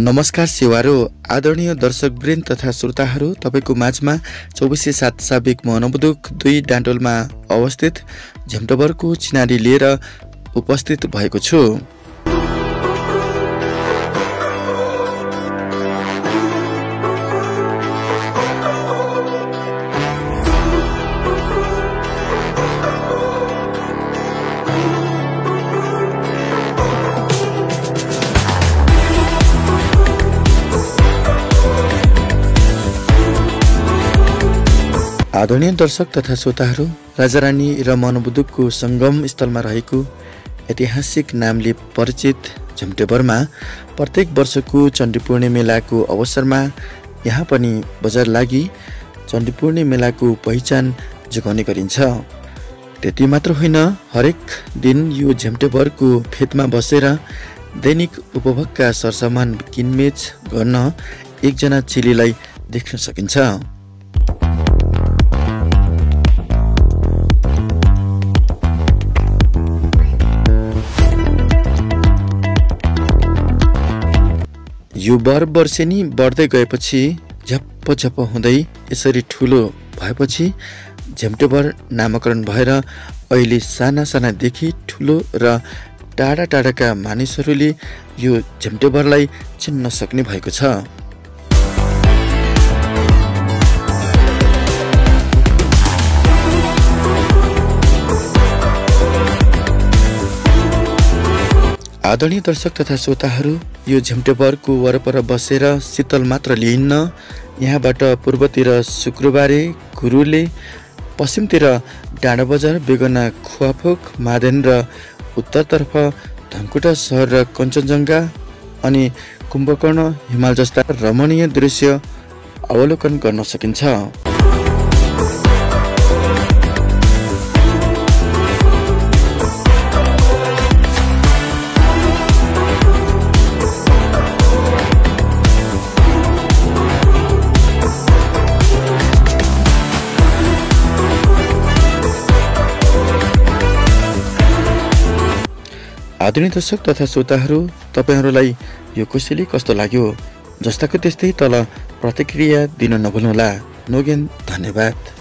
नमस्कार सेवारो आदरणीय दर्शकवृन्द तथा श्रोताहरू, तपाईको माझमा 24/7 साबिक मनोबुदुक 2 डान्डोलमा अवस्थित झेम्टोबरको चिनारी लिएर उपस्थित भएको छु। आदरणीय दर्शक तथा श्रोताहरू, राजारानी र मनोबुदुकको संगम स्थलमा रहेको ऐतिहासिक नामले परिचित झेम्टोबरमा प्रत्येक वर्षको चण्डीपूर्णे मेलाको अवसरमा यहाँ पनि बजार लागि चण्डीपूर्णे मेलाको पहिचान जगाउने गरिन्छ। त्यति मात्र होइन, हरेक दिन यो झेम्टोबरको फेदमा बसेर दैनिक उपभोगका सरसामान किनमेच गर्न एकजना चेलीलाई देख्न सकिन्छ। यो वर्षेनी बढ्दै गएपछि झप्प झप्प हुँदै यसरी ठुलो भएपछि झेम्टोबर नामकरण भएर अहिले साना सानादेखि ठुलो र टाढा टाढाका मानिसहरूले यो झेम्टोबरलाई चिन्न सक्ने भएको छ। आदरणीय दर्शक तथा श्रोताहरू, यो झेम्टोबरको वरपर बसेर शीतल मात्र लिइन्न, यहाँबाट पूर्वतिर शुक्रबारे गुरुले, पश्चिमतिर डाँडा बजार बेगना खुवाफोक मादेन र उत्तरतर्फ धनकुटा सहर र कञ्चनजङ्घा अनि कुम्भकर्ण हिमाल जस्ता रमणीय दृश्य अवलोकन गर्न सकिन्छ। आदरणीय दर्शक तथा श्रोताहरू, तपाईहरूलाई यो कोसेली कस्तो लाग्यो? जस्ताको त्यस्तै तल प्रतिक्रिया दिन नभुल्नुहोला। नोगेन, धन्यवाद।